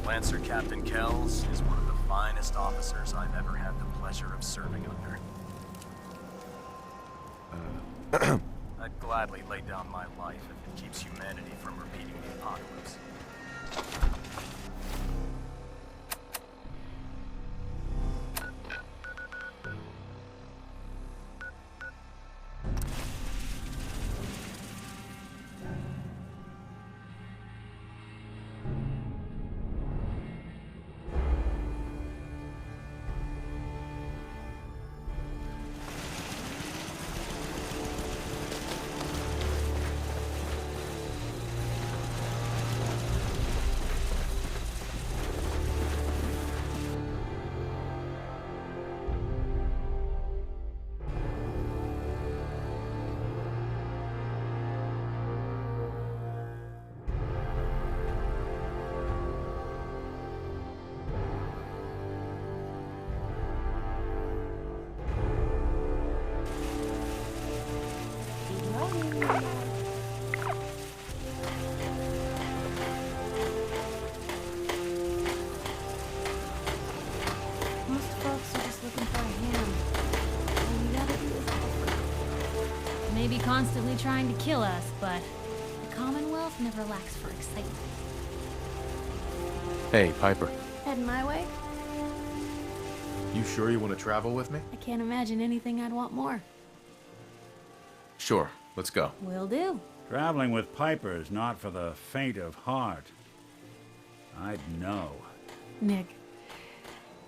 Lancer Captain Kells is one of the finest officers I've ever had the pleasure of serving under. I'd gladly lay down my life if it keeps humanity from repeating the apocalypse. Maybe constantly trying to kill us, but the Commonwealth never lacks for excitement. Hey, Piper. Heading my way? You sure you want to travel with me? I can't imagine anything I'd want more. Sure, let's go. Will do. Traveling with Piper is not for the faint of heart. I'd know. Nick,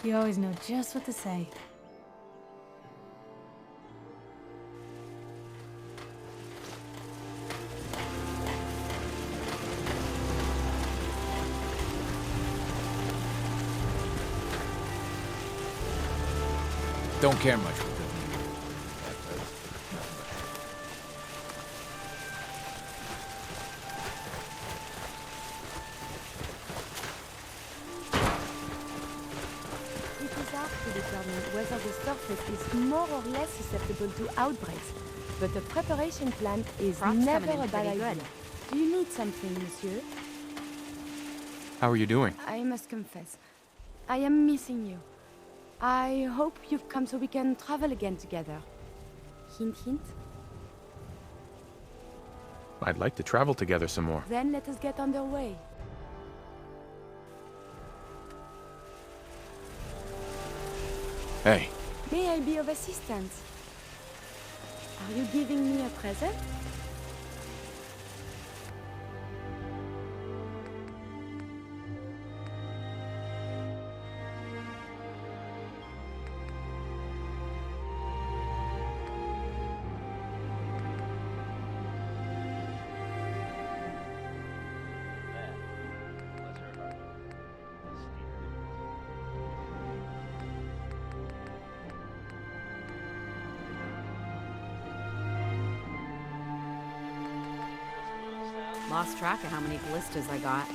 you always know just what to say. Don't care much for them. It is hard to determine whether the surface is more or less susceptible to outbreaks, but a preparation plan is never a bad idea. Do you need something, monsieur? How are you doing? I must confess, I am missing you. I hope you've come so we can travel again together. Hint, hint. I'd like to travel together some more. Then let us get underway. Hey. May I be of assistance? Are you giving me a present? Lost track of how many blisters I got.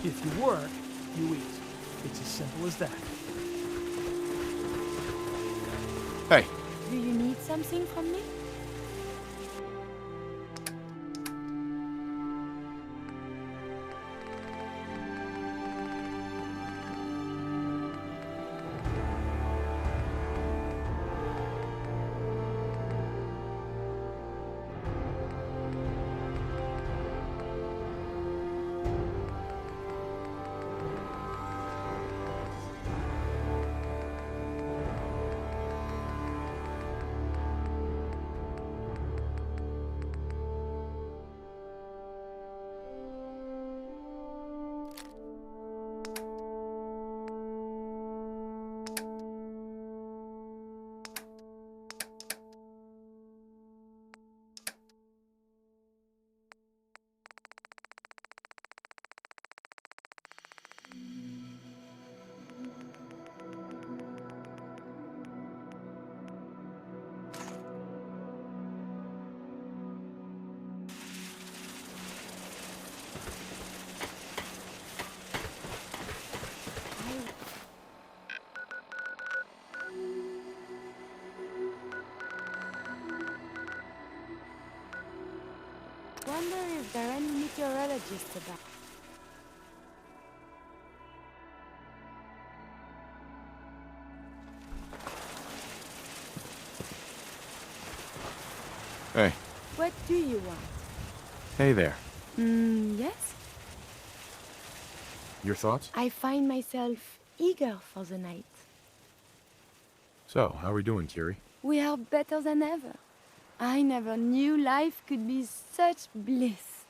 If you work, you eat. It's as simple as that. Hey. Do you need something from me? wonder if there are any meteorologists about. Hey. What do you want? Hey there. Yes? Your thoughts? I find myself eager for the night. So, how are we doing, Kiri? We are better than ever. I never knew life could be such bliss.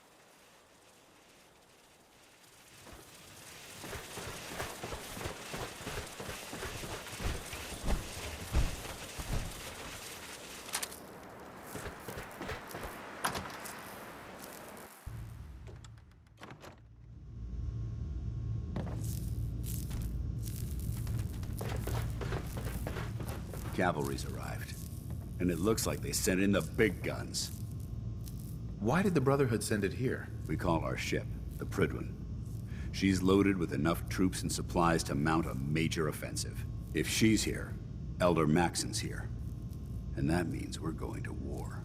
Cavalry's arrived. And it looks like they sent in the big guns. Why did the Brotherhood send it here? We call our ship the Prydwen. She's loaded with enough troops and supplies to mount a major offensive. If she's here, Elder Maxon's here. And that means we're going to war.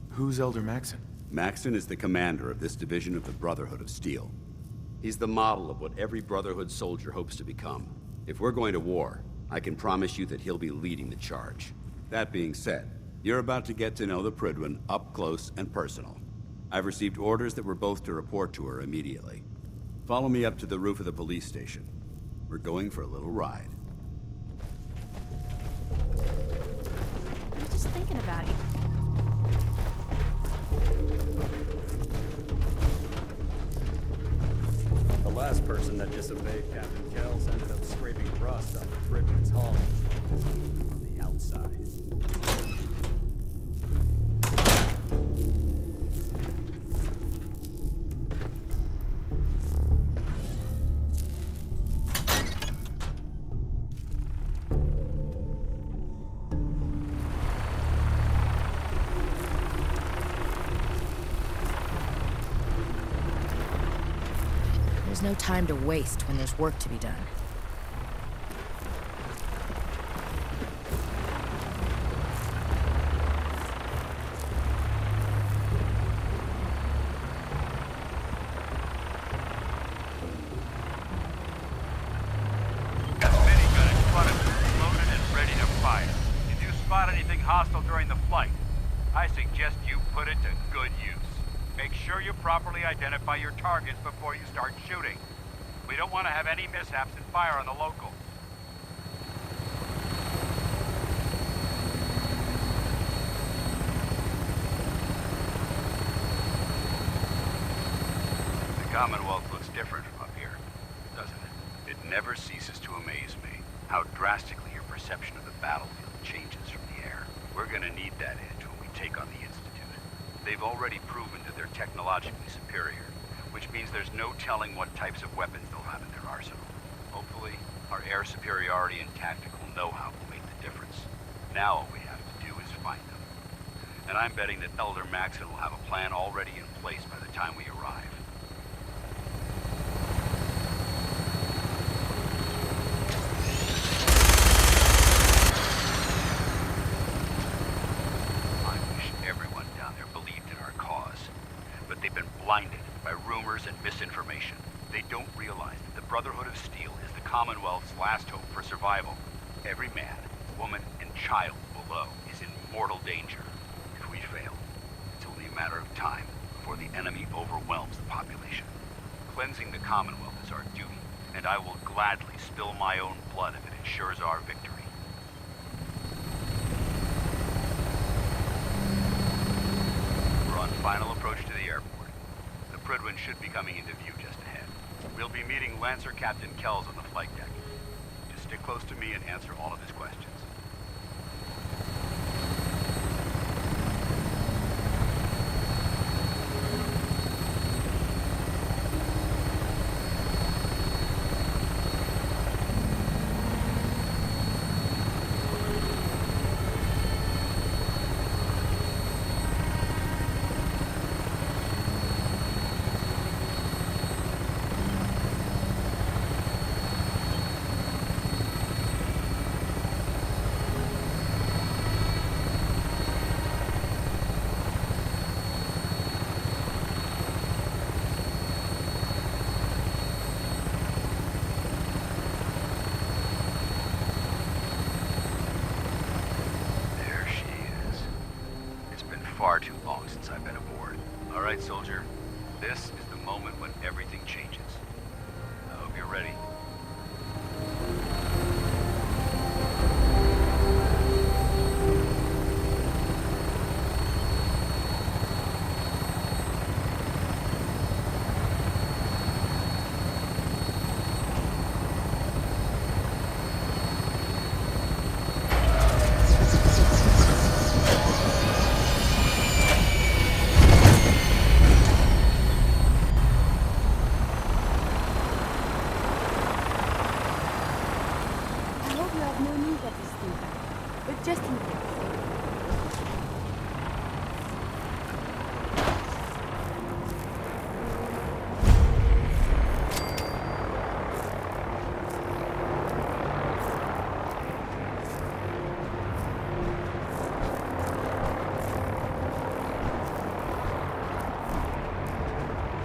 Who's Elder Maxon? Maxon is the commander of this division of the Brotherhood of Steel. He's the model of what every Brotherhood soldier hopes to become. If we're going to war, I can promise you that he'll be leading the charge. That being said, you're about to get to know the Prydwen up close and personal. I've received orders that we're both to report to her immediately. Follow me up to the roof of the police station. We're going for a little ride. I was just thinking about you. The last person that disobeyed Captain Kells ended up scraping rust off the Prydwen's hull. On the outside. There's no time to waste when there's work to be done. Got minigun in front of you, loaded and ready to fire. If you spot anything hostile during the flight, I suggest you put it to good use. Make sure you properly identify your targets before you start shooting. We don't want to have any mishaps and fire on the local. The Commonwealth looks different from up here, doesn't it? It never ceases to amaze me how drastically your perception of the battlefield changes from the air. We're gonna need that edge when we take on the Institute. They've already proven that they're technologically superior, which means there's no telling what types of weapons they'll have in their arsenal. Hopefully, our air superiority and tactical know-how will make the difference. Now all we have to do is find them. And I'm betting that Elder Maxon will have a plan already in place by the time we arrive. They've been blinded by rumors and misinformation. They don't realize that the Brotherhood of Steel is the Commonwealth's last hope for survival. Every man, woman, and child below is in mortal danger. If we fail, it's only a matter of time before the enemy overwhelms the population. Cleansing the Commonwealth is our duty, and I will gladly spill my own blood if it ensures our victory. We're on final approach to the airport. The Prydwen should be coming into view just ahead. We'll be meeting Lancer Captain Kells on the flight deck. Just stick close to me and answer all of his questions. far too long since I've been aboard. All right, soldier. This is the moment when everything changes. I hope you're ready. No need of this thing, but just in case.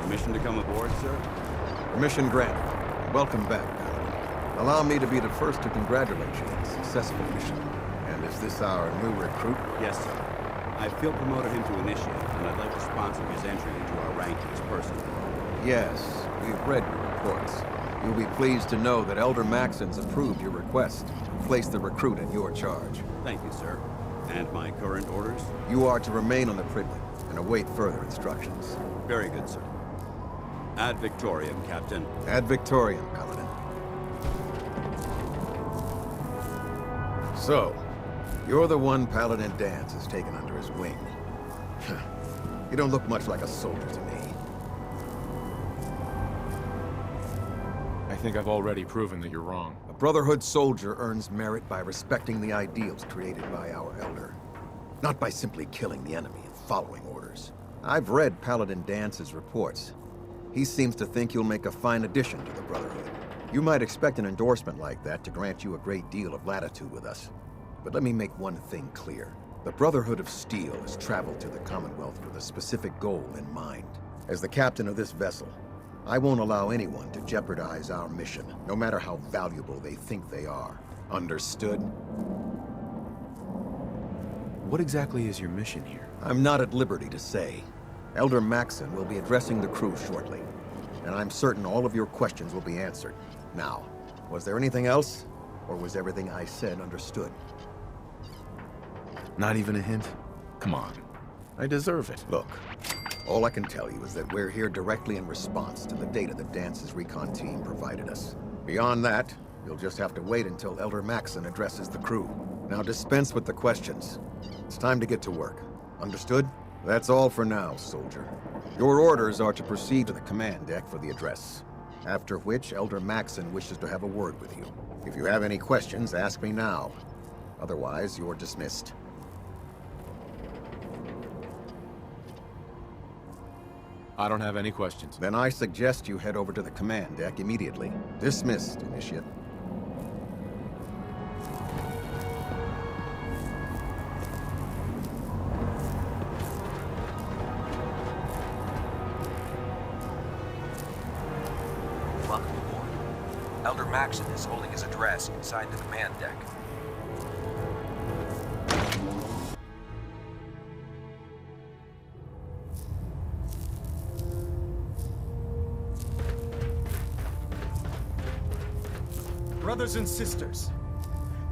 Permission to come aboard, sir? Permission granted. Welcome back, Paladin. Allow me to be the first to congratulate you on a successful mission. And is this our new recruit? Yes, sir. I feel promoted him to initiate, and I'd like to sponsor his entry into our rankings personally. Yes, we've read your reports. You'll be pleased to know that Elder Maxon's approved your request to place the recruit in your charge. Thank you, sir. And my current orders? You are to remain on the Priglet and await further instructions. Very good, sir. Ad Victoriam, Captain. Ad Victoriam, Paladin. So, you're the one Paladin Danse has taken under his wing. You don't look much like a soldier to me. I think I've already proven that you're wrong. A Brotherhood soldier earns merit by respecting the ideals created by our Elder, not by simply killing the enemy and following orders. I've read Paladin Dance's reports. He seems to think you'll make a fine addition to the Brotherhood. You might expect an endorsement like that to grant you a great deal of latitude with us. But let me make one thing clear. The Brotherhood of Steel has traveled to the Commonwealth with a specific goal in mind. As the captain of this vessel, I won't allow anyone to jeopardize our mission, no matter how valuable they think they are. Understood? What exactly is your mission here? I'm not at liberty to say. Elder Maxon will be addressing the crew shortly, and I'm certain all of your questions will be answered. Now, was there anything else, or was everything I said understood? Not even a hint? Come on. I deserve it. Look, all I can tell you is that we're here directly in response to the data that Dance's recon team provided us. Beyond that, you'll just have to wait until Elder Maxon addresses the crew. Now dispense with the questions. It's time to get to work. Understood? That's all for now, soldier. Your orders are to proceed to the command deck for the address. After which, Elder Maxon wishes to have a word with you. If you have any questions, ask me now. Otherwise, you're dismissed. I don't have any questions. Then I suggest you head over to the command deck immediately. Dismissed, Initiate. Welcome aboard. Elder Maxon is holding his address inside the command deck. Brothers and sisters,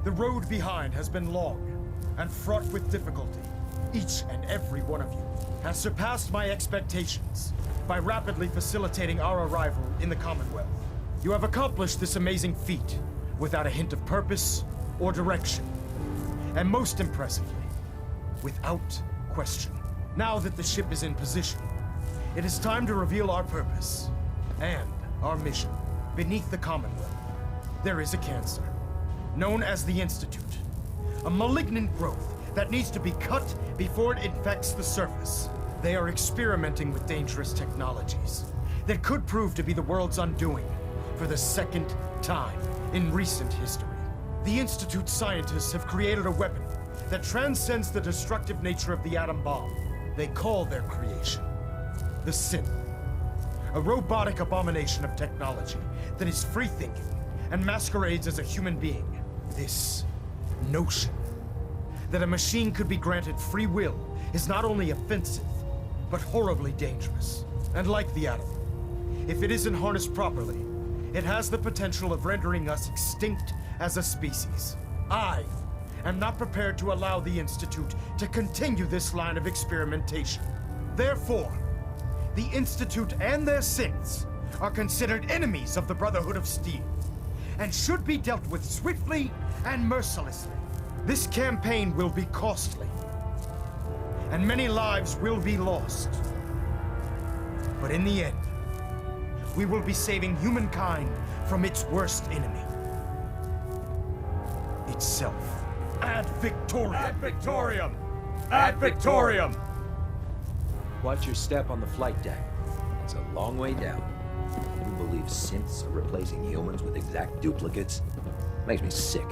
the road behind has been long and fraught with difficulty. Each and every one of you has surpassed my expectations by rapidly facilitating our arrival in the Commonwealth. You have accomplished this amazing feat without a hint of purpose or direction. And most impressively, without question. Now that the ship is in position, it is time to reveal our purpose and our mission. Beneath the Commonwealth, there is a cancer, known as the Institute. A malignant growth that needs to be cut before it infects the surface. They are experimenting with dangerous technologies that could prove to be the world's undoing for the second time in recent history. The Institute scientists have created a weapon that transcends the destructive nature of the atom bomb. They call their creation the Synth, a robotic abomination of technology that is free-thinking and masquerades as a human being. This notion that a machine could be granted free will is not only offensive, but horribly dangerous. And like the atom, if it isn't harnessed properly, it has the potential of rendering us extinct as a species. I am not prepared to allow the Institute to continue this line of experimentation. Therefore, the Institute and their synths are considered enemies of the Brotherhood of Steel, and should be dealt with swiftly and mercilessly. This campaign will be costly, and many lives will be lost. But in the end, we will be saving humankind from its worst enemy. Itself. Ad Victoriam! Ad Victoriam! Ad Victoriam! Watch your step on the flight deck. It's a long way down. You believe synths are replacing humans with exact duplicates? Makes me sick.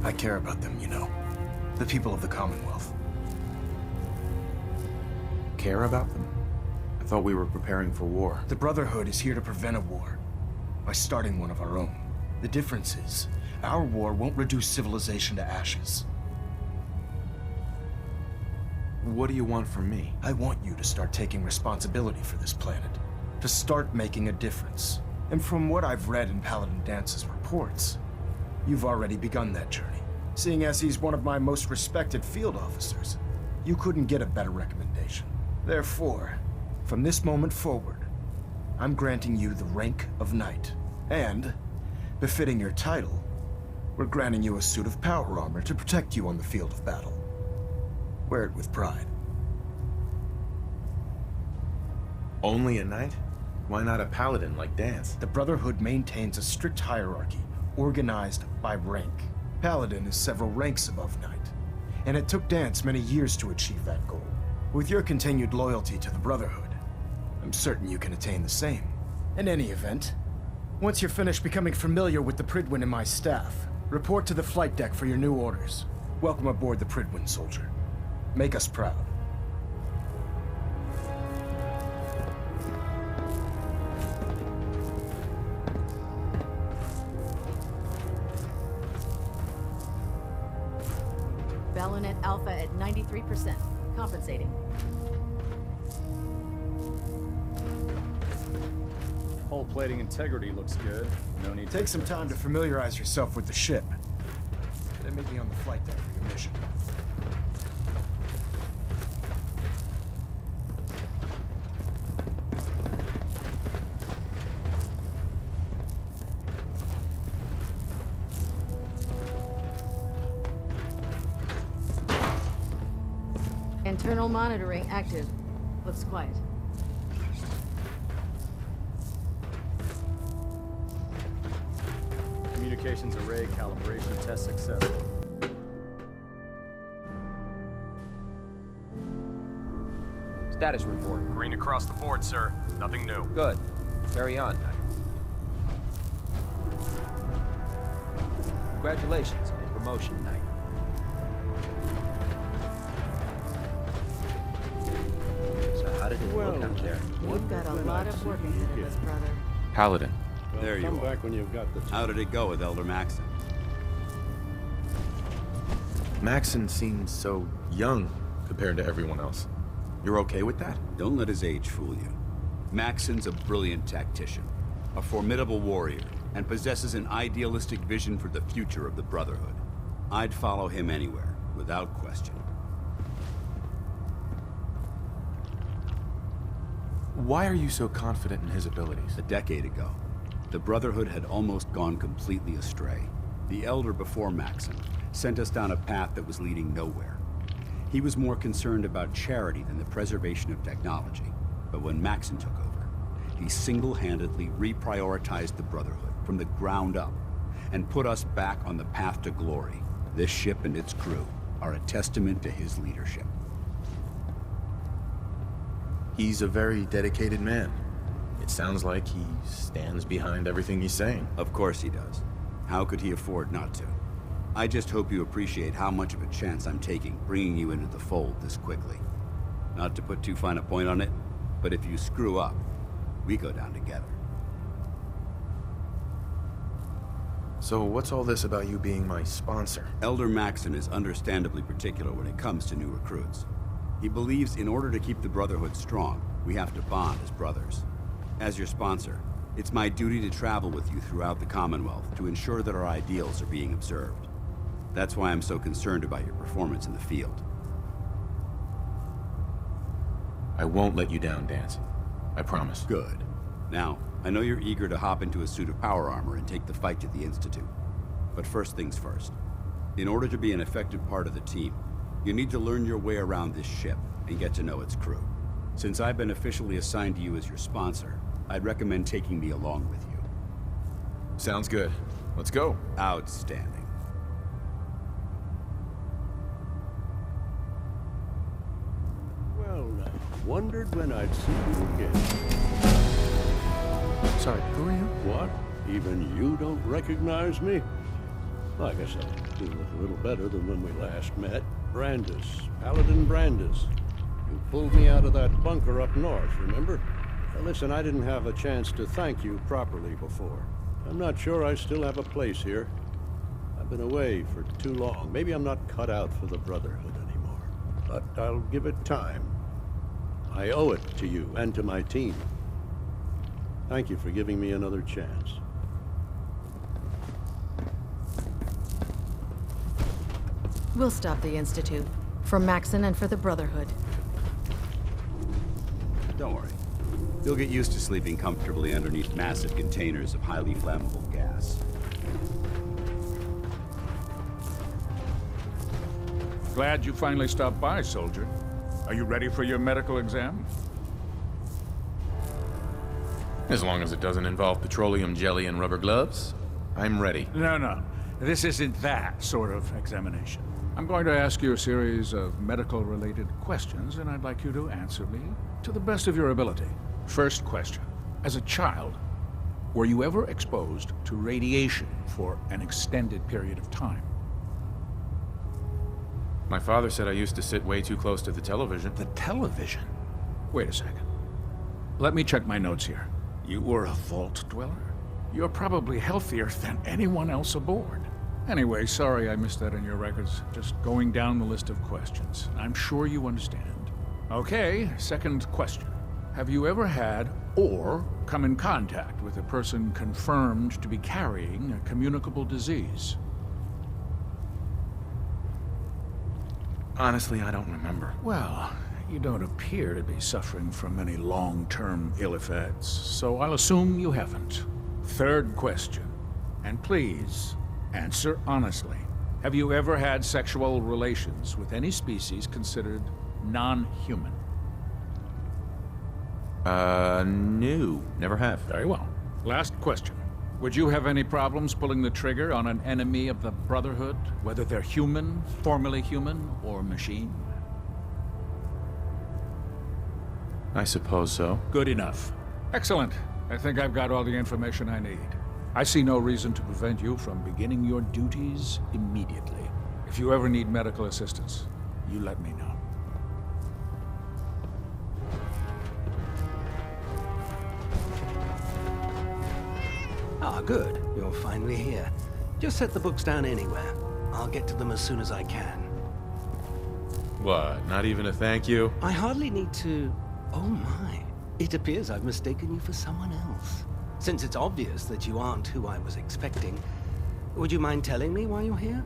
I care about them, you know. The people of the Commonwealth. Care about them? I thought we were preparing for war. The Brotherhood is here to prevent a war by starting one of our own. The difference is, our war won't reduce civilization to ashes. What do you want from me? I want you to start taking responsibility for this planet. To start making a difference. And from what I've read in Paladin Dance's reports, you've already begun that journey. Seeing as he's one of my most respected field officers, you couldn't get a better recommendation. Therefore, from this moment forward, I'm granting you the rank of Knight. And, befitting your title, we're granting you a suit of power armor to protect you on the field of battle. Wear it with pride. Only a knight? Why not a paladin like Dance? The Brotherhood maintains a strict hierarchy, organized by rank. Paladin is several ranks above Knight, and it took Dance many years to achieve that goal. With your continued loyalty to the Brotherhood, I'm certain you can attain the same. In any event, once you're finished becoming familiar with the Pridwin and my staff, report to the flight deck for your new orders. Welcome aboard the Pridwin, soldier. Make us proud. Balonet Alpha at 93%. Compensating. Hull plating integrity looks good. No need to take some time to familiarize yourself with the ship. Then meet me on the flight deck for your mission. Internal monitoring active. Looks quiet. Communications array calibration test successful. Status report. Green across the board, sir. Nothing new. Good. Carry on, Knight. Congratulations on your promotion, Knight. How did it look out there? You've got a lot of work ahead of us, brother. Paladin. Well, there you are. Back when you've got the... How did it go with Elder Maxon? Maxon seems so young compared to everyone else. You're okay with that? Don't let his age fool you. Maxon's a brilliant tactician, a formidable warrior, and possesses an idealistic vision for the future of the Brotherhood. I'd follow him anywhere, without question. Why are you so confident in his abilities? A decade ago, the Brotherhood had almost gone completely astray. The Elder before Maxon sent us down a path that was leading nowhere. He was more concerned about charity than the preservation of technology. But when Maxon took over, he single-handedly reprioritized the Brotherhood from the ground up and put us back on the path to glory. This ship and its crew are a testament to his leadership. He's a very dedicated man. It sounds like he stands behind everything he's saying. Of course he does. How could he afford not to? I just hope you appreciate how much of a chance I'm taking bringing you into the fold this quickly. Not to put too fine a point on it, but if you screw up, we go down together. So what's all this about you being my sponsor? Elder Maxon is understandably particular when it comes to new recruits. He believes in order to keep the Brotherhood strong, we have to bond as brothers. As your sponsor, it's my duty to travel with you throughout the Commonwealth to ensure that our ideals are being observed. That's why I'm so concerned about your performance in the field. I won't let you down, Dancy. I promise. Good. Now, I know you're eager to hop into a suit of power armor and take the fight to the Institute. But first things first. In order to be an effective part of the team, you need to learn your way around this ship and get to know its crew. Since I've been officially assigned to you as your sponsor, I'd recommend taking me along with you. Sounds good. Let's go. Outstanding. Well, I wondered when I'd see you again. Sorry, who are you? What? Even you don't recognize me? I guess I do look a little better than when we last met. Brandis, Paladin Brandis. You pulled me out of that bunker up north, remember? Now listen, I didn't have a chance to thank you properly before. I'm not sure I still have a place here. I've been away for too long. Maybe I'm not cut out for the Brotherhood anymore. But I'll give it time. I owe it to you and to my team. Thank you for giving me another chance. We'll stop the Institute. For Maxon and for the Brotherhood. Don't worry. You'll get used to sleeping comfortably underneath massive containers of highly flammable gas. Glad you finally stopped by, soldier. Are you ready for your medical exam? As long as it doesn't involve petroleum jelly and rubber gloves, I'm ready. No. This isn't that sort of examination. I'm going to ask you a series of medical-related questions, and I'd like you to answer me to the best of your ability. First question. As a child, were you ever exposed to radiation for an extended period of time? My father said I used to sit way too close to the television. The television? Wait a second. Let me check my notes here. You were a vault dweller? You're probably healthier than anyone else aboard. Anyway, sorry I missed that in your records. Just going down the list of questions. I'm sure you understand. Okay, second question. Have you ever had or come in contact with a person confirmed to be carrying a communicable disease? Honestly, I don't remember. Well, you don't appear to be suffering from any long-term ill effects, so I'll assume you haven't. Third question, and please, answer honestly. Have you ever had sexual relations with any species considered non-human? No. Never have. Very well. Last question. Would you have any problems pulling the trigger on an enemy of the Brotherhood, whether they're human, formerly human, or machine? I suppose so. Good enough. Excellent. I think I've got all the information I need. I see no reason to prevent you from beginning your duties immediately. If you ever need medical assistance, you let me know. Ah, good. You're finally here. Just set the books down anywhere. I'll get to them as soon as I can. What, not even a thank you? I hardly need to... Oh my. It appears I've mistaken you for someone else. Since it's obvious that you aren't who I was expecting, would you mind telling me why you're here?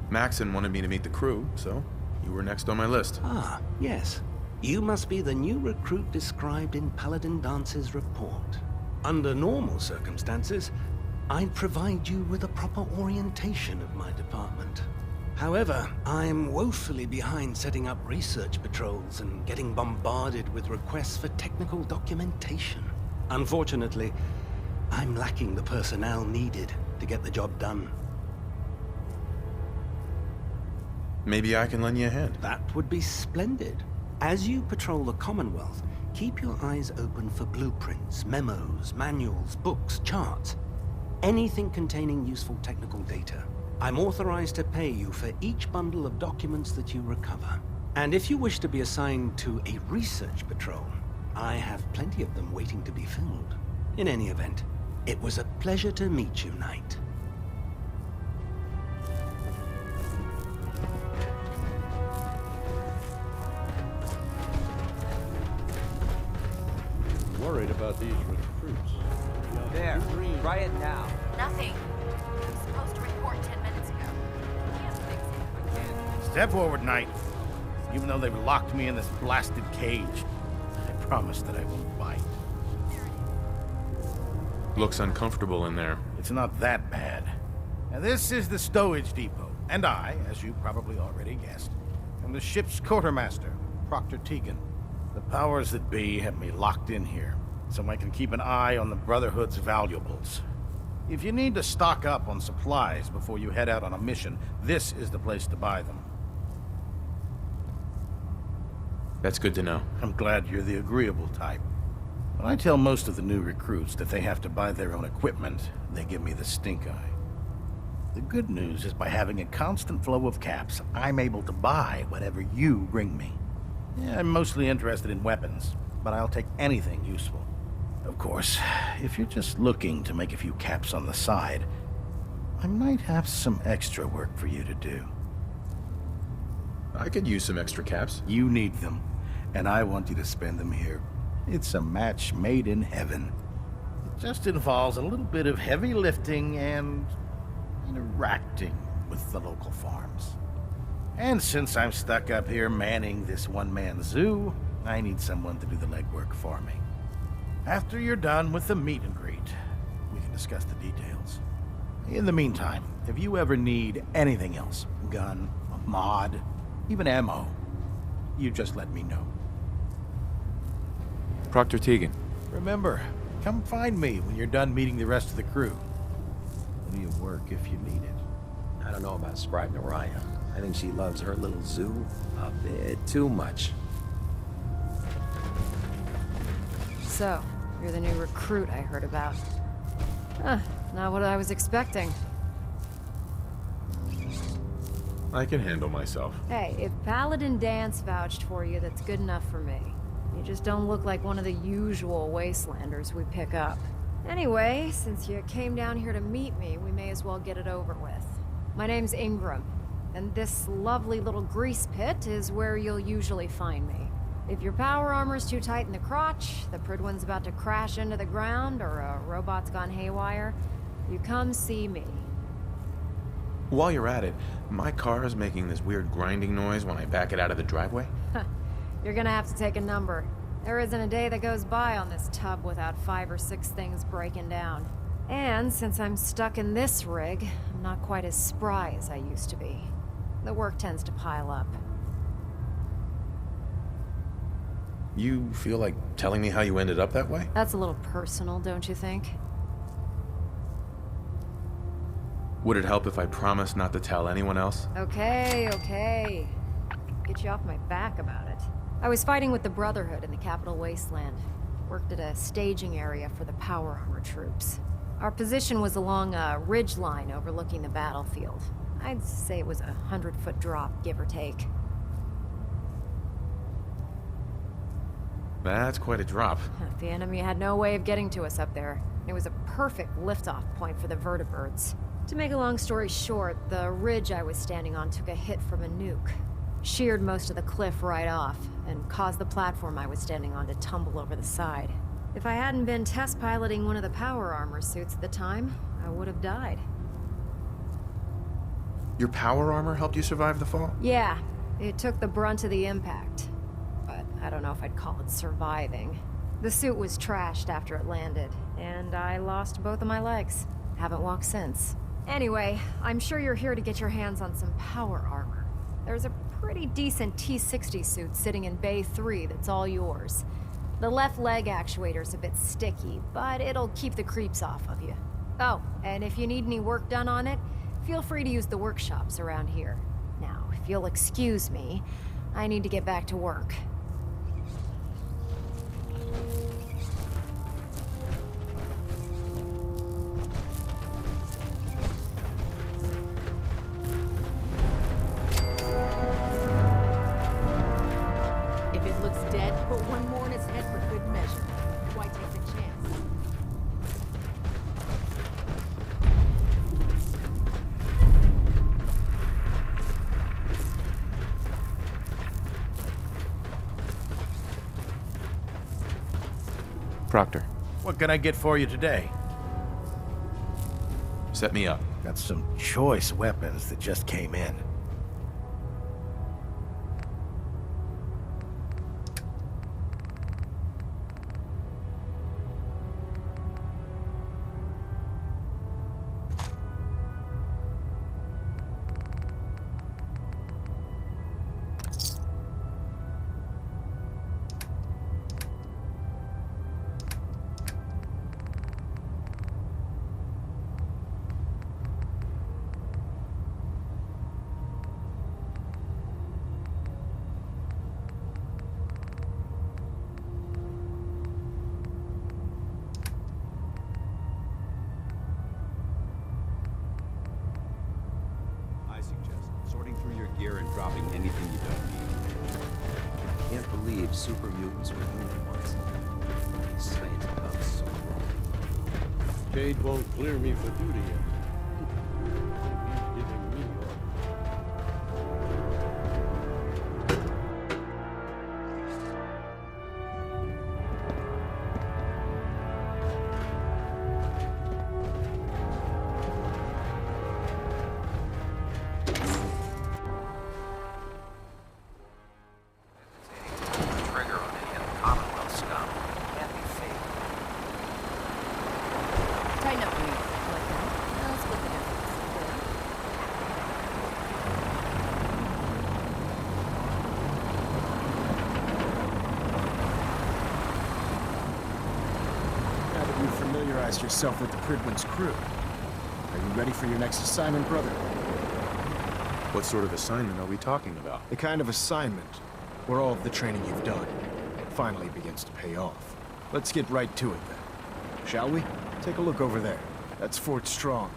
Maxon wanted me to meet the crew, so you were next on my list. Ah, yes. You must be the new recruit described in Paladin Dance's report. Under normal circumstances, I'd provide you with a proper orientation of my department. However, I'm woefully behind setting up research patrols and getting bombarded with requests for technical documentation. Unfortunately, I'm lacking the personnel needed to get the job done. Maybe I can lend you a hand. That would be splendid. As you patrol the Commonwealth, keep your eyes open for blueprints, memos, manuals, books, charts. Anything containing useful technical data. I'm authorized to pay you for each bundle of documents that you recover. And if you wish to be assigned to a research patrol, I have plenty of them waiting to be filled. In any event, it was a pleasure to meet you, Knight. Worried about these recruits. There, try it now. Nothing. I was supposed to report 10 minutes ago. Can't fix it if I can. Step forward, Knight. Even though they've locked me in this blasted cage, I promise that I won't bite. Looks uncomfortable in there. It's not that bad. Now, this is the stowage depot, and I, as you probably already guessed, am the ship's quartermaster, Proctor Tegan. The powers that be have me locked in here, so I can keep an eye on the Brotherhood's valuables. If you need to stock up on supplies before you head out on a mission, this is the place to buy them. That's good to know. I'm glad you're the agreeable type. When I tell most of the new recruits that they have to buy their own equipment, they give me the stink eye. The good news is by having a constant flow of caps, I'm able to buy whatever you bring me. Yeah, I'm mostly interested in weapons, but I'll take anything useful. Of course, if you're just looking to make a few caps on the side, I might have some extra work for you to do. I could use some extra caps. You need them, and I want you to spend them here. It's a match made in heaven. It just involves a little bit of heavy lifting and interacting with the local farms. And since I'm stuck up here manning this one-man zoo, I need someone to do the legwork for me. After you're done with the meet and greet, we can discuss the details. In the meantime, if you ever need anything else, gun, a mod, even ammo, you just let me know. Proctor Tegan. Remember, come find me when you're done meeting the rest of the crew. Plenty of work if you need it. I don't know about Scribe Naraya. I think she loves her little zoo a bit too much. So, you're the new recruit I heard about. Huh, not what I was expecting. I can handle myself. Hey, if Paladin Dance vouched for you, that's good enough for me. You just don't look like one of the usual wastelanders we pick up. Anyway, since you came down here to meet me, we may as well get it over with. My name's Ingram, and this lovely little grease pit is where you'll usually find me. If your power armor's too tight in the crotch, the Pridwin's about to crash into the ground, or a robot's gone haywire, you come see me. While you're at it, my car is making this weird grinding noise when I back it out of the driveway. You're gonna have to take a number. There isn't a day that goes by on this tub without 5 or 6 things breaking down. And since I'm stuck in this rig, I'm not quite as spry as I used to be. The work tends to pile up. You feel like telling me how you ended up that way? That's a little personal, don't you think? Would it help if I promised not to tell anyone else? Okay. Get you off my back about it. I was fighting with the Brotherhood in the Capital Wasteland. Worked at a staging area for the power armor troops. Our position was along a ridge line overlooking the battlefield. I'd say it was a 100-foot drop, give or take. That's quite a drop. The enemy had no way of getting to us up there. It was a perfect liftoff point for the vertibirds. To make a long story short, the ridge I was standing on took a hit from a nuke. Sheared most of the cliff right off, and caused the platform I was standing on to tumble over the side. If I hadn't been test piloting one of the power armor suits at the time, I would have died. Your power armor helped you survive the fall? Yeah, it took the brunt of the impact. But I don't know if I'd call it surviving. The suit was trashed after it landed, and I lost both of my legs. Haven't walked since. Anyway, I'm sure you're here to get your hands on some power armor. There's a pretty decent T-60 suit sitting in Bay 3 that's all yours. The left leg actuator's a bit sticky, but it'll keep the creeps off of you. Oh, and if you need any work done on it, feel free to use the workshops around here. Now, if you'll excuse me, I need to get back to work. Proctor. What can I get for you today? Set me up. Got some choice weapons that just came in. Sorting through your gear and dropping anything you don't need. I can't believe super mutants were human ones. These science bugs so wrong. Cade won't clear me for duty yet. He's giving me orders. Trigger on any of the Commonwealth scum. Can't be fake. Tighten up for me. Like that. Now let's split the difference. Now that you've familiarized yourself with the Pridwin's crew, are you ready for your next assignment, brother? What sort of assignment are we talking about? The kind of assignment where all of the training you've done finally begins to pay off. Let's get right to it then. Shall we? Take a look over there. That's Fort Strong.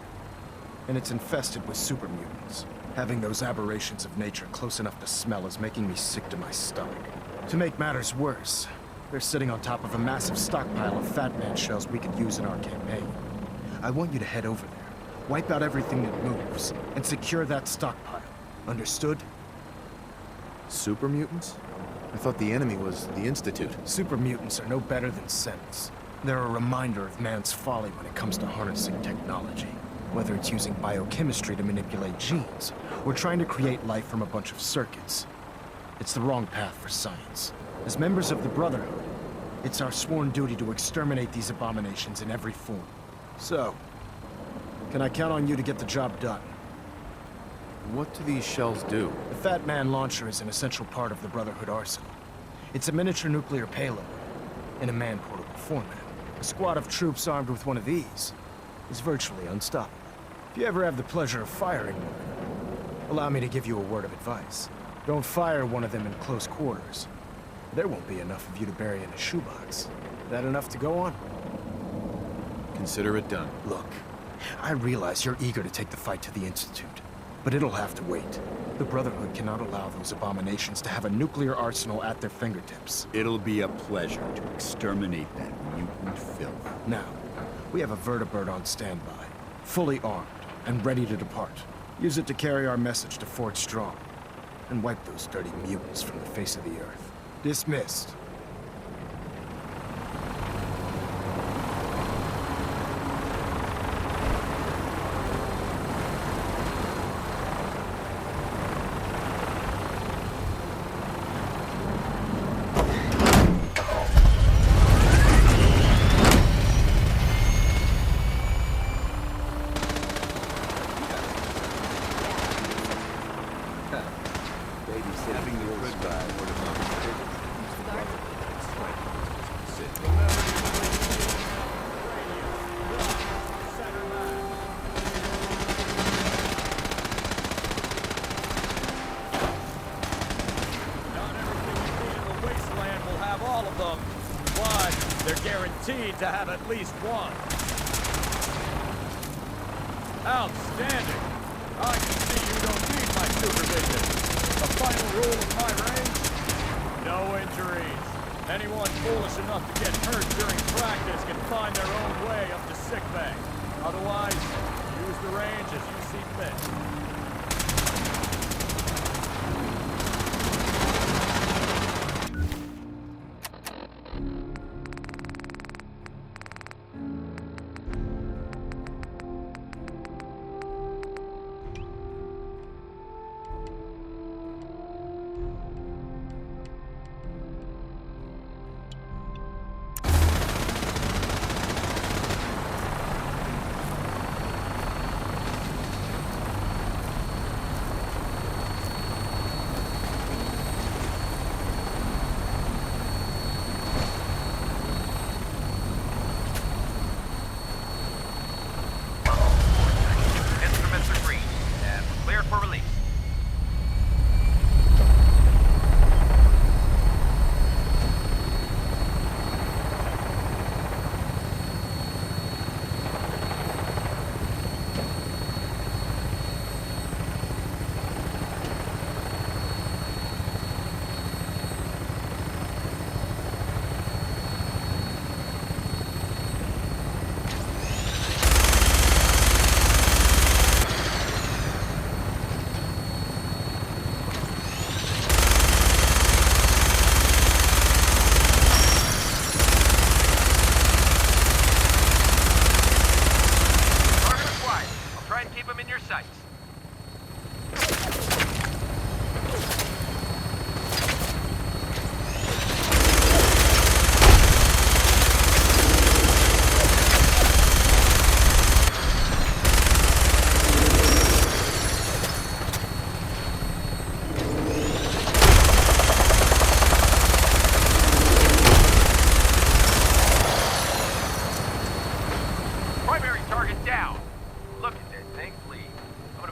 And it's infested with super mutants. Having those aberrations of nature close enough to smell is making me sick to my stomach. To make matters worse, they're sitting on top of a massive stockpile of Fat Man shells we could use in our campaign. I want you to head over there, wipe out everything that moves, and secure that stockpile. Understood? Super mutants? I thought the enemy was the Institute. Super mutants are no better than Sentinels. They're a reminder of man's folly when it comes to harnessing technology. Whether it's using biochemistry to manipulate genes, or trying to create life from a bunch of circuits. It's the wrong path for science. As members of the Brotherhood, it's our sworn duty to exterminate these abominations in every form. So, can I count on you to get the job done? What do these shells do? The Fat Man launcher is an essential part of the Brotherhood arsenal. It's a miniature nuclear payload in a man-portable format. A squad of troops armed with one of these is virtually unstoppable. If you ever have the pleasure of firing one, allow me to give you a word of advice. Don't fire one of them in close quarters. There won't be enough of you to bury in a shoebox. That enough to go on? Consider it done. Look, I realize you're eager to take the fight to the Institute, but it'll have to wait. The Brotherhood cannot allow those abominations to have a nuclear arsenal at their fingertips. It'll be a pleasure to exterminate that mutant filth. Now, we have a vertibird on standby, fully armed and ready to depart. Use it to carry our message to Fort Strong, and wipe those dirty mutants from the face of the earth. Dismissed. To have at least one. Outstanding. I can see you don't need my supervision. The final rule of my range? No injuries. Anyone foolish enough to get hurt during practice can find their own way up to sickbay. Otherwise, use the range as you see fit.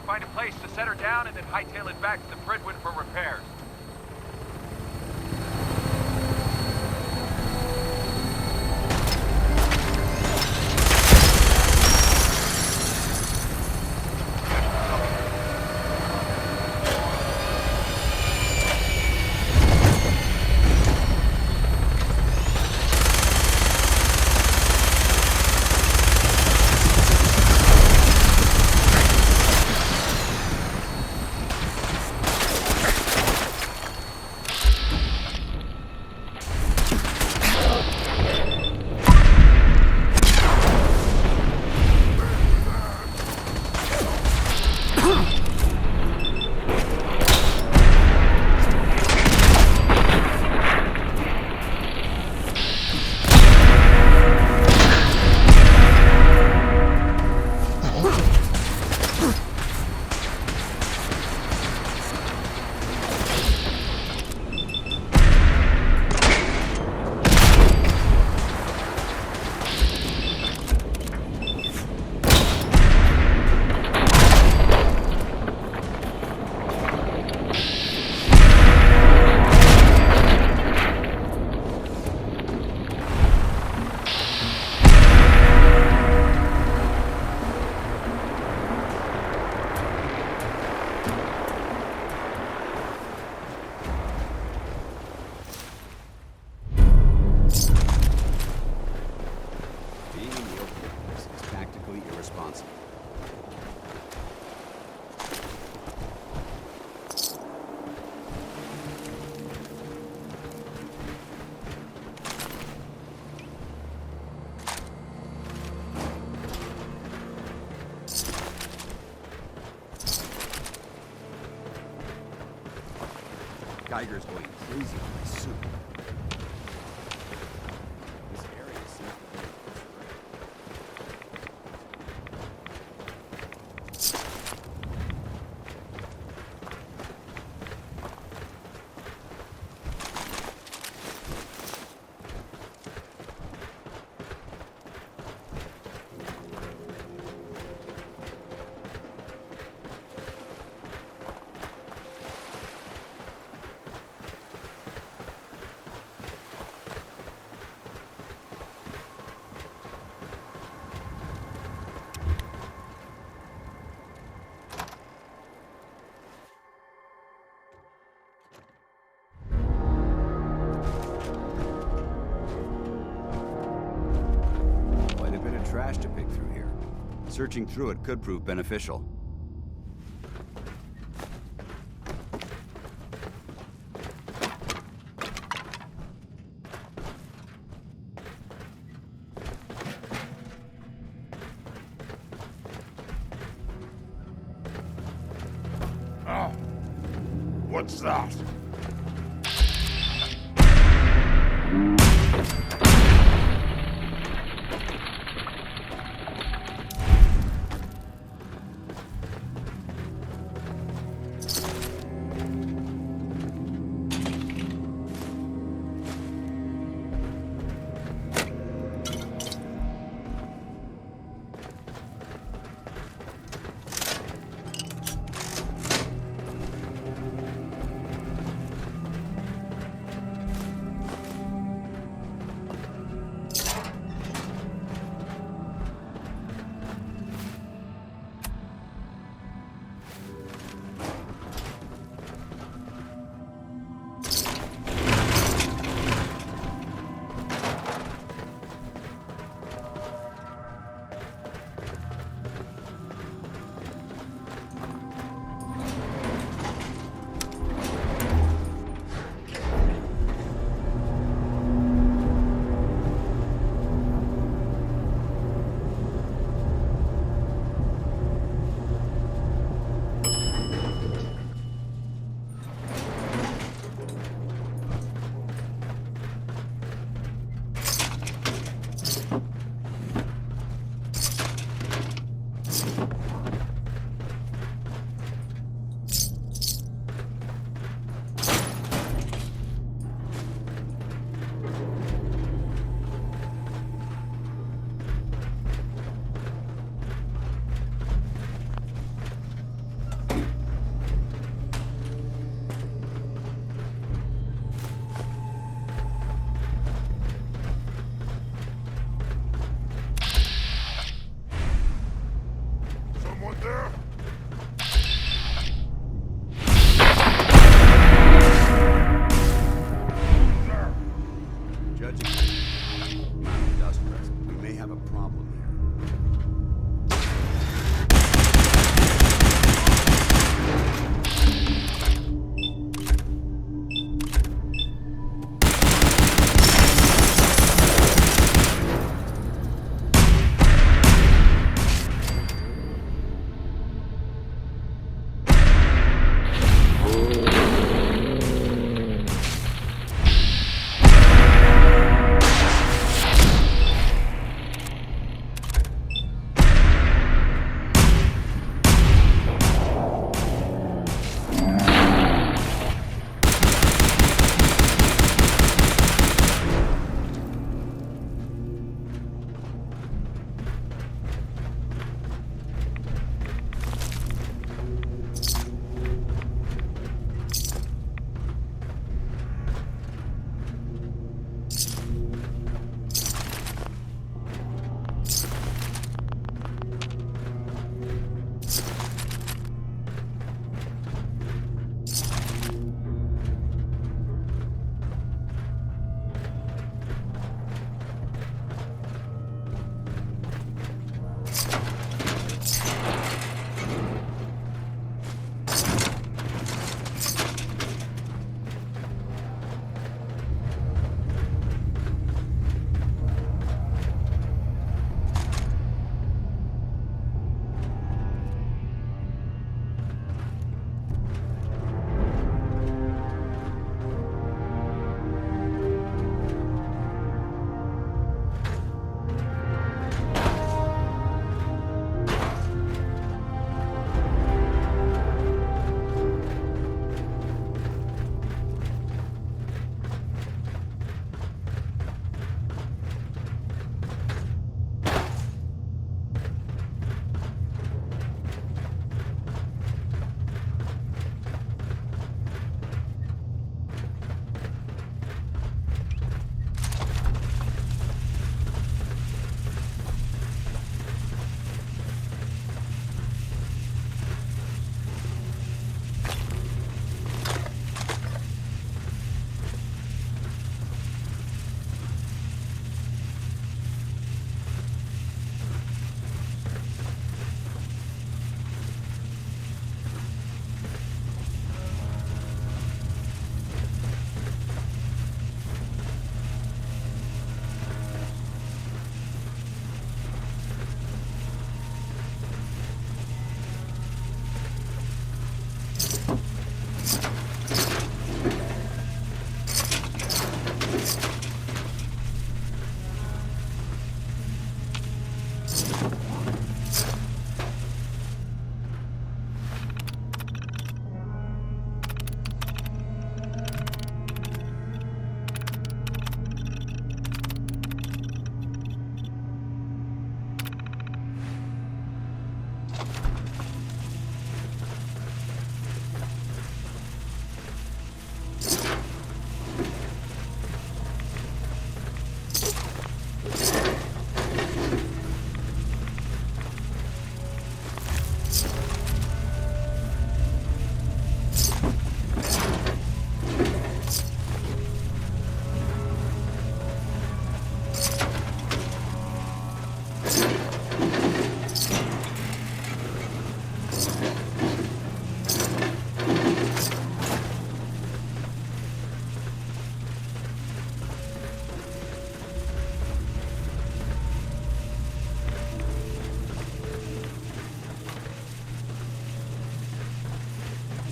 find a place to set her down and then hightail it back to the Bridwin for repairs. Geiger's going crazy on my suit. This area seems to be trash to pick through here. Searching through it could prove beneficial. Oh, what's that?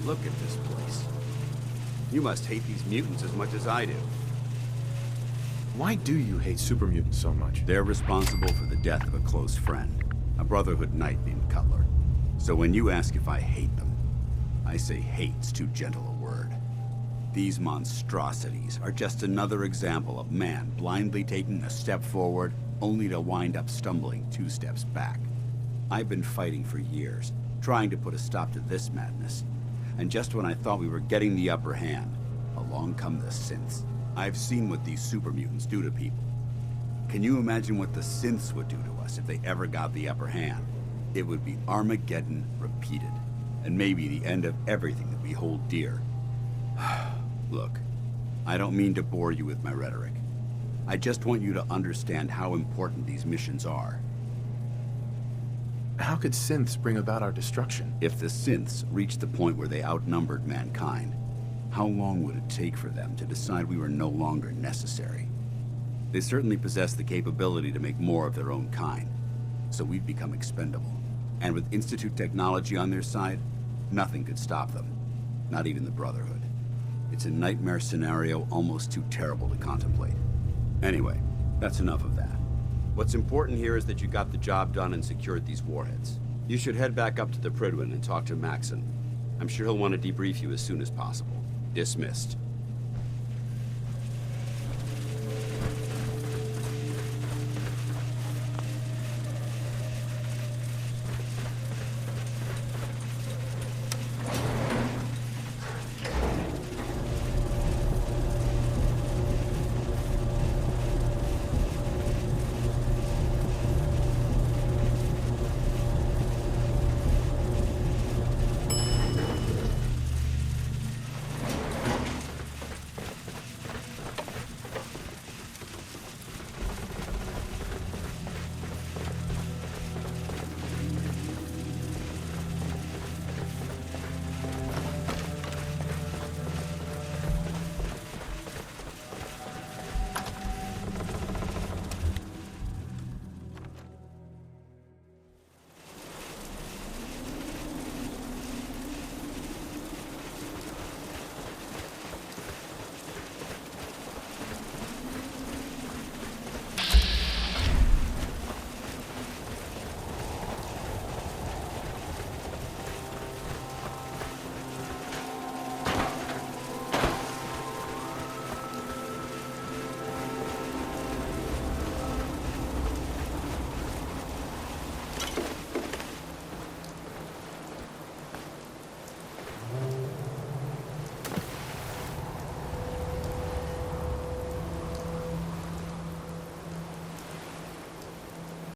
Look at this place. You must hate these mutants as much as I do. Why do you hate super mutants so much? They're responsible for the death of a close friend, a Brotherhood knight named Cutler. So when you ask if I hate them, I say hate's too gentle a word. These monstrosities are just another example of man blindly taking a step forward, only to wind up stumbling 2 steps back. I've been fighting for years, trying to put a stop to this madness. And just when I thought we were getting the upper hand, along come the synths. I've seen what these super mutants do to people. Can you imagine what the synths would do to us if they ever got the upper hand? It would be Armageddon repeated, and maybe the end of everything that we hold dear. Look, I don't mean to bore you with my rhetoric. I just want you to understand how important these missions are. How could synths bring about our destruction? If the synths reached the point where they outnumbered mankind, how long would it take for them to decide we were no longer necessary? They certainly possess the capability to make more of their own kind, so we'd become expendable. And with Institute technology on their side, nothing could stop them, not even the Brotherhood. It's a nightmare scenario almost too terrible to contemplate. Anyway, that's enough of that. What's important here is that you got the job done and secured these warheads. You should head back up to the Prydwen and talk to Maxon. I'm sure he'll want to debrief you as soon as possible. Dismissed.